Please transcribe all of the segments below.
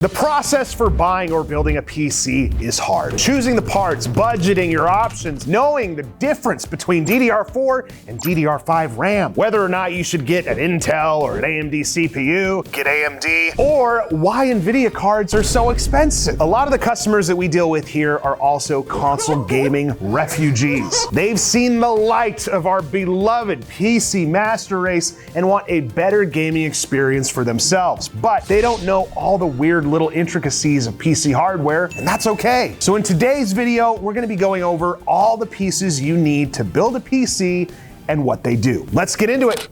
The process for buying or building a PC is hard. Choosing the parts, budgeting your options, knowing the difference between DDR4 and DDR5 RAM, whether or not you should get an Intel or an AMD CPU, get AMD, or why NVIDIA cards are so expensive. A lot of the customers that we deal with here are also console gaming refugees. They've seen the light of our beloved PC master race and want a better gaming experience for themselves, but they don't know all the weird little intricacies of PC hardware, and that's okay. So in today's video, we're gonna be going over all the pieces you need to build a PC and what they do. Let's get into it.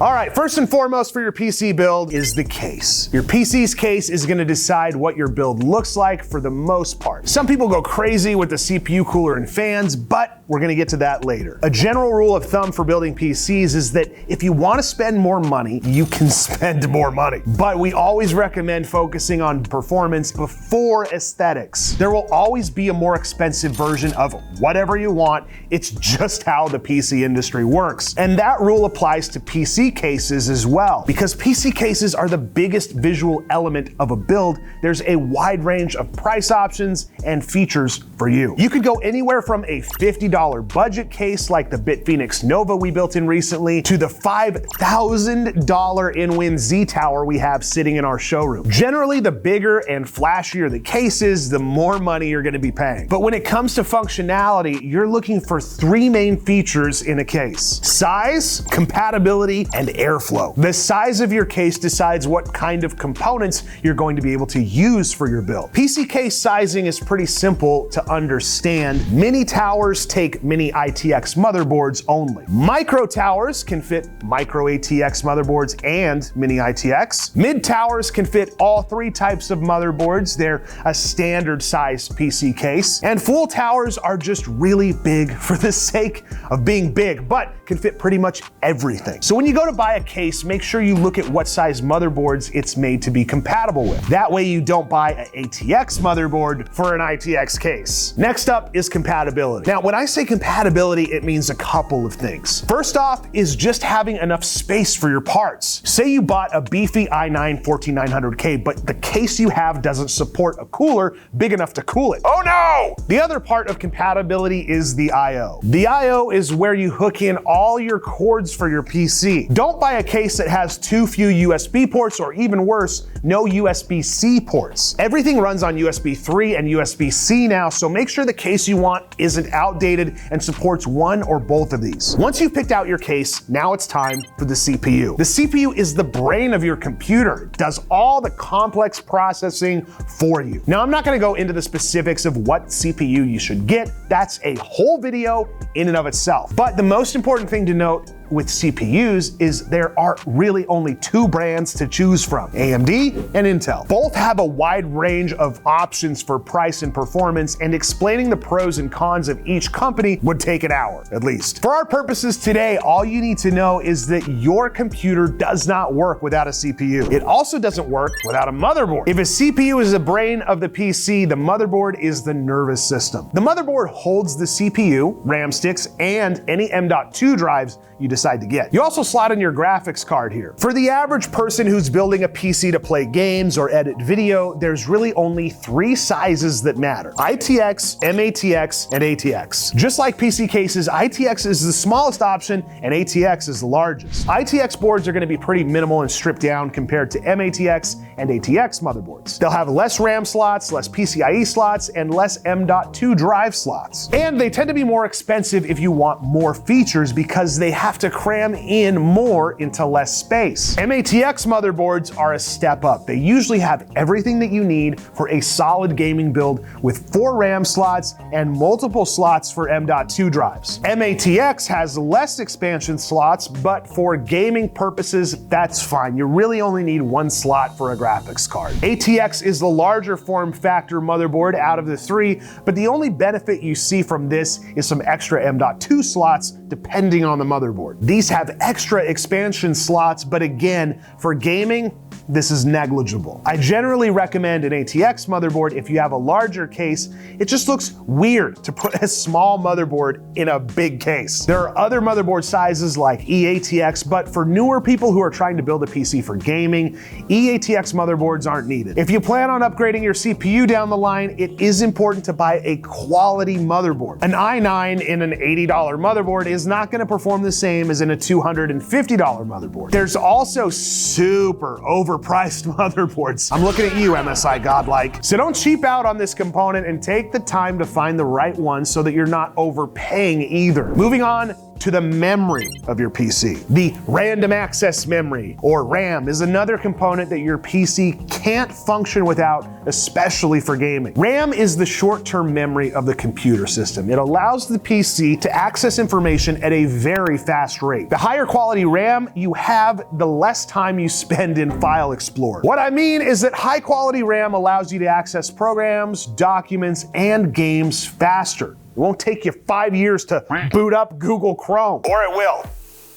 All right, first and foremost for your PC build is the case. Your PC's case is gonna decide what your build looks like for the most part. Some people go crazy with the CPU cooler and fans, but we're gonna get to that later. A general rule of thumb for building PCs is that if you wanna spend more money, you can spend more money. But we always recommend focusing on performance before aesthetics. There will always be a more expensive version of whatever you want. It's just how the PC industry works. And that rule applies to PC cases as well. Because PC cases are the biggest visual element of a build, there's a wide range of price options and features for you. You could go anywhere from a $50 budget case like the BitPhoenix Nova we built in recently to the $5,000 InWin Z Tower we have sitting in our showroom. Generally, the bigger and flashier the case is, the more money you're gonna be paying. But when it comes to functionality, you're looking for three main features in a case: size, compatibility, and airflow. The size of your case decides what kind of components you're going to be able to use for your build. PC case sizing is pretty simple to understand. Mini towers take mini ITX motherboards only. Micro towers can fit micro ATX motherboards and mini ITX. Mid towers can fit all three types of motherboards. They're a standard size PC case. And full towers are just really big for the sake of being big, but can fit pretty much everything. So when you go to buy a case, make sure you look at what size motherboards it's made to be compatible with. That way you don't buy an ATX motherboard for an ITX case. Next up is compatibility. Now, when I say compatibility, it means a couple of things. First off is just having enough space for your parts. Say you bought a beefy i9 14900K, but the case you have doesn't support a cooler big enough to cool it. Oh no! The other part of compatibility is the I/O. The I/O is where you hook in all your cords for your PC. Don't buy a case that has too few USB ports, or even worse, no USB-C ports. Everything runs on USB 3 and USB-C now, so make sure the case you want isn't outdated and supports one or both of these. Once you've picked out your case, now it's time for the CPU. The CPU is the brain of your computer. It does all the complex processing for you. Now, I'm not gonna go into the specifics of what CPU you should get. That's a whole video in and of itself. But the most important thing to note with CPUs is there are really only two brands to choose from: AMD and Intel. Both have a wide range of options for price and performance, and explaining the pros and cons of each company would take an hour at least. For our purposes today, all you need to know is that your computer does not work without a CPU. It also doesn't work without a motherboard. If a CPU is the brain of the PC, the motherboard is the nervous system. The motherboard holds the CPU, RAM sticks, and any M.2 drives you decide to get. You also slot in your graphics card here. For the average person who's building a PC to play games or edit video, there's really only three sizes that matter: ITX, MATX, and ATX. Just like PC cases, ITX is the smallest option and ATX is the largest. ITX boards are gonna be pretty minimal and stripped down compared to MATX and ATX motherboards. They'll have less RAM slots, less PCIe slots, and less M.2 drive slots. And they tend to be more expensive if you want more features because they have to cram in more into less space. MATX motherboards are a step up. They usually have everything that you need for a solid gaming build with 4 RAM slots and multiple slots for M.2 drives. MATX has less expansion slots, but for gaming purposes, that's fine. You really only need one slot for a graphics card. ATX is the larger form factor motherboard out of the three, but the only benefit you see from this is some extra M.2 slots depending on the motherboard. These have extra expansion slots, but again, for gaming, this is negligible. I generally recommend an ATX motherboard if you have a larger case. It just looks weird to put a small motherboard in a big case. There are other motherboard sizes like eATX, but for newer people who are trying to build a PC for gaming, eATX motherboards aren't needed. If you plan on upgrading your CPU down the line, it is important to buy a quality motherboard. An i9 in an $80 motherboard is not going to perform the same as in a $250 motherboard. There's also super overpriced motherboards. I'm looking at you, MSI Godlike. So don't cheap out on this component and take the time to find the right one so that you're not overpaying either. Moving on to the memory of your PC. The random access memory, or RAM, is another component that your PC can't function without, especially for gaming. RAM is the short-term memory of the computer system. It allows the PC to access information at a very fast rate. The higher quality RAM you have, the less time you spend in File Explorer. What I mean is that high quality RAM allows you to access programs, documents, and games faster. It won't take you 5 years to boot up Google Chrome. Or it will.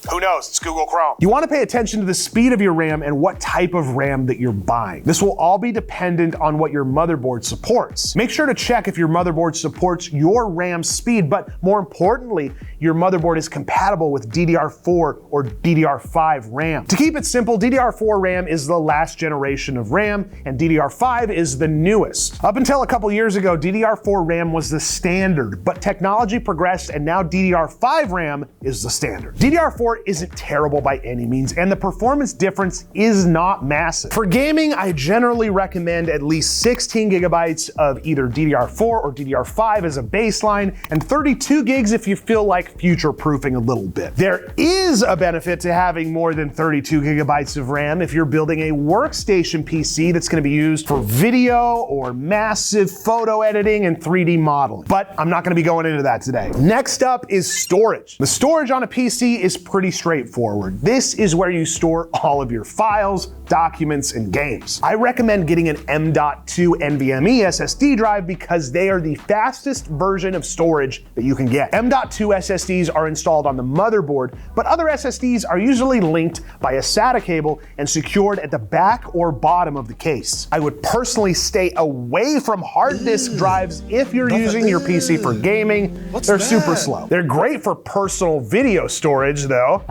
Who knows? It's Google Chrome. You want to pay attention to the speed of your RAM and what type of RAM that you're buying. This will all be dependent on what your motherboard supports. Make sure to check if your motherboard supports your RAM speed, but more importantly, your motherboard is compatible with DDR4 or DDR5 RAM. To keep it simple, DDR4 RAM is the last generation of RAM, and DDR5 is the newest. Up until a couple years ago, DDR4 RAM was the standard, but technology progressed and now DDR5 RAM is the standard. DDR4 isn't terrible by any means, and the performance difference is not massive. For gaming, I generally recommend at least 16 gigabytes of either DDR4 or DDR5 as a baseline, and 32 gigs if you feel like future-proofing a little bit. There is a benefit to having more than 32 gigabytes of RAM if you're building a workstation PC that's going to be used for video or massive photo editing and 3D modeling. But I'm not going to be going into that today. Next up is storage. The storage on a PC is pretty straightforward. This is where you store all of your files, documents, and games. I recommend getting an M.2 NVMe SSD drive because they are the fastest version of storage that you can get. M.2 SSDs are installed on the motherboard, but other SSDs are usually linked by a SATA cable and secured at the back or bottom of the case. I would personally stay away from hard disk drives if you're using your PC for gaming. They're super slow. They're great for personal video storage though.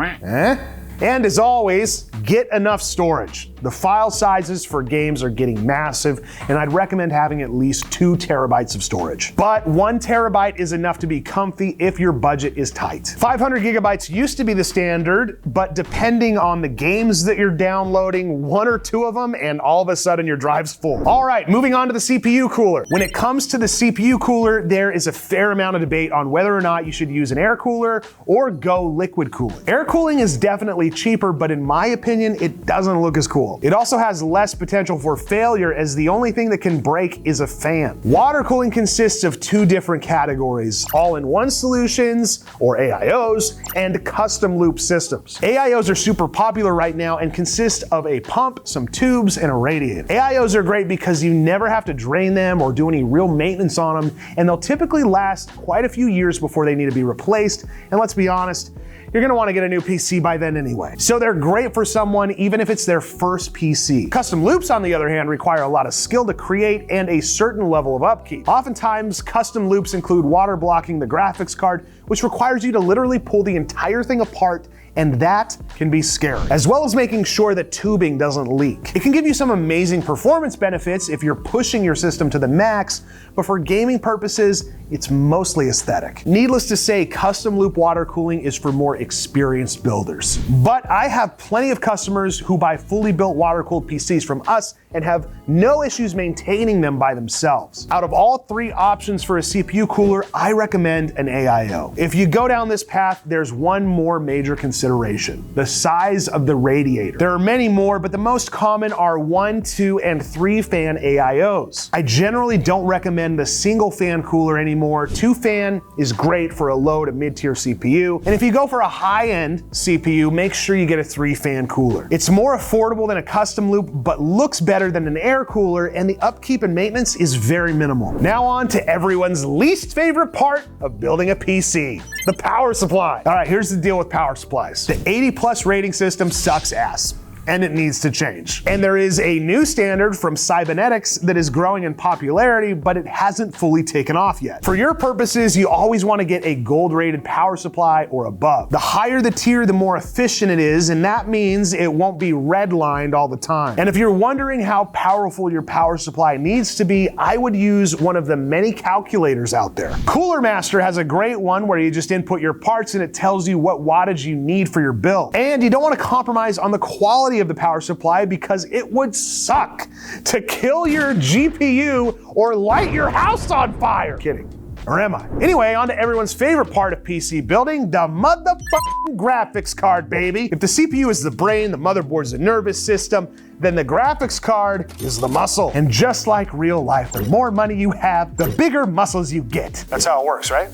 And as always, get enough storage. The file sizes for games are getting massive, and I'd recommend having at least 2 terabytes of storage. But 1 terabyte is enough to be comfy if your budget is tight. 500 gigabytes used to be the standard, but depending on the games that you're downloading, 1 or 2 of them, and all of a sudden your drive's full. All right, moving on to the CPU cooler. When it comes to the CPU cooler, there is a fair amount of debate on whether or not you should use an air cooler or go liquid cooling. Air cooling is definitely cheaper, but in my opinion, it doesn't look as cool. It also has less potential for failure as the only thing that can break is a fan. Water cooling consists of 2 different categories: all-in-one solutions, or AIOs, and custom loop systems. AIOs are super popular right now and consist of a pump, some tubes, and a radiator. AIOs are great because you never have to drain them or do any real maintenance on them, and they'll typically last quite a few years before they need to be replaced, and let's be honest, you're gonna wanna get a new PC by then anyway. So they're great for someone even if it's their first PC. Custom loops, on the other hand, require a lot of skill to create and a certain level of upkeep. Oftentimes, custom loops include water blocking the graphics card, which requires you to literally pull the entire thing apart, and that can be scary, as well as making sure that tubing doesn't leak. It can give you some amazing performance benefits if you're pushing your system to the max, but for gaming purposes, it's mostly aesthetic. Needless to say, custom loop water cooling is for more experienced builders. But I have plenty of customers who buy fully built water-cooled PCs from us and have no issues maintaining them by themselves. Out of all 3 options for a CPU cooler, I recommend an AIO. If you go down this path, there's one more major consideration: the size of the radiator. There are many more, but the most common are 1, 2, and 3 fan AIOs. I generally don't recommend the single fan cooler anymore. 2 fan is great for a low to mid-tier CPU, and if you go for a high-end CPU, make sure you get a 3 fan cooler. It's more affordable than a custom loop, but looks better than an air cooler, and the upkeep and maintenance is very minimal. Now on to everyone's least favorite part of building a PC: the power supply. All right, here's the deal with power supplies. The 80+ rating system sucks ass. and it needs to change. And there is a new standard from cybernetics that is growing in popularity, but it hasn't fully taken off yet. For your purposes, you always want to get a gold-rated power supply or above. The higher the tier, the more efficient it is, and that means it won't be redlined all the time. And if you're wondering how powerful your power supply needs to be, I would use one of the many calculators out there. Cooler Master has a great one where you just input your parts and it tells you what wattage you need for your build. And you don't want to compromise on the quality of the power supply because it would suck to kill your GPU or light your house on fire. Kidding. Or am I? Anyway, on to everyone's favorite part of PC building, the motherfucking graphics card, baby. If the CPU is the brain, the motherboard's the nervous system, then the graphics card is the muscle. And just like real life, the more money you have, the bigger muscles you get. That's how it works, right?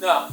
No.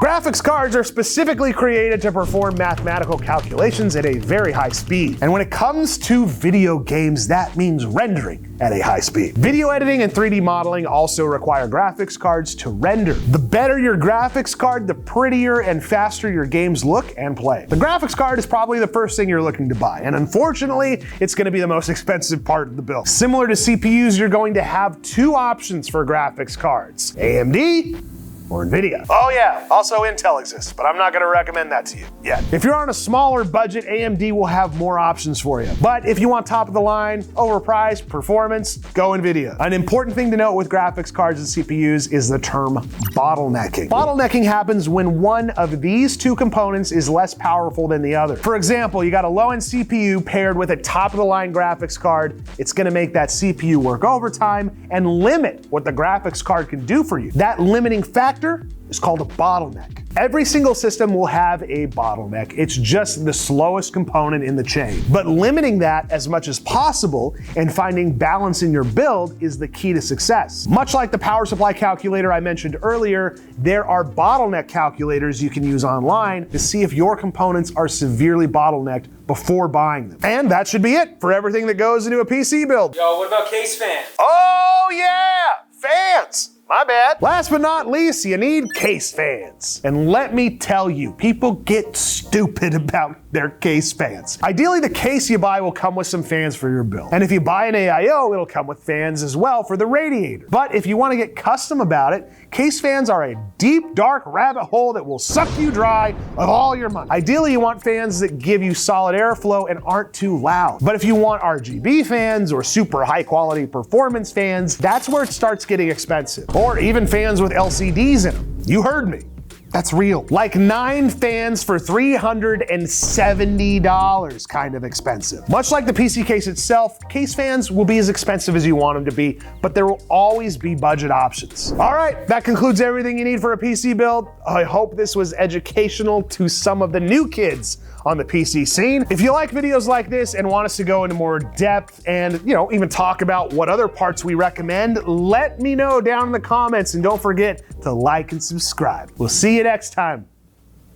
Graphics cards are specifically created to perform mathematical calculations at a very high speed. And when it comes to video games, that means rendering at a high speed. Video editing and 3D modeling also require graphics cards to render. The better your graphics card, the prettier and faster your games look and play. The graphics card is probably the first thing you're looking to buy, and unfortunately, it's going to be the most expensive part of the build. Similar to CPUs, you're going to have two options for graphics cards: AMD or NVIDIA. Oh yeah, also Intel exists, but I'm not gonna recommend that to you yet. If you're on a smaller budget, AMD will have more options for you. But if you want top of the line, overpriced performance, go NVIDIA. An important thing to note with graphics cards and CPUs is the term bottlenecking. Bottlenecking happens when one of these two components is less powerful than the other. For example, you got a low-end CPU paired with a top of the line graphics card. It's gonna make that CPU work overtime and limit what the graphics card can do for you. That limiting factor is called a bottleneck. Every single system will have a bottleneck. It's just the slowest component in the chain. But limiting that as much as possible and finding balance in your build is the key to success. Much like the power supply calculator I mentioned earlier, there are bottleneck calculators you can use online to see if your components are severely bottlenecked before buying them. And that should be it for everything that goes into a PC build. Yo, what about case fans? Oh yeah, fans. My bad. Last but not least, you need case fans. And let me tell you, people get stupid about their case fans. Ideally, the case you buy will come with some fans for your build. And if you buy an AIO, it'll come with fans as well for the radiator. But if you want to get custom about it, case fans are a deep, dark rabbit hole that will suck you dry of all your money. Ideally, you want fans that give you solid airflow and aren't too loud. But if you want RGB fans or super high quality performance fans, that's where it starts getting expensive. Or even fans with LCDs in them. You heard me. That's real. Like 9 fans for $370, kind of expensive. Much like the PC case itself, case fans will be as expensive as you want them to be, but there will always be budget options. All right, that concludes everything you need for a PC build. I hope this was educational to some of the new kids on the PC scene. If you like videos like this and want us to go into more depth and, even talk about what other parts we recommend, let me know down in the comments, and don't forget to like and subscribe. We'll see you next time.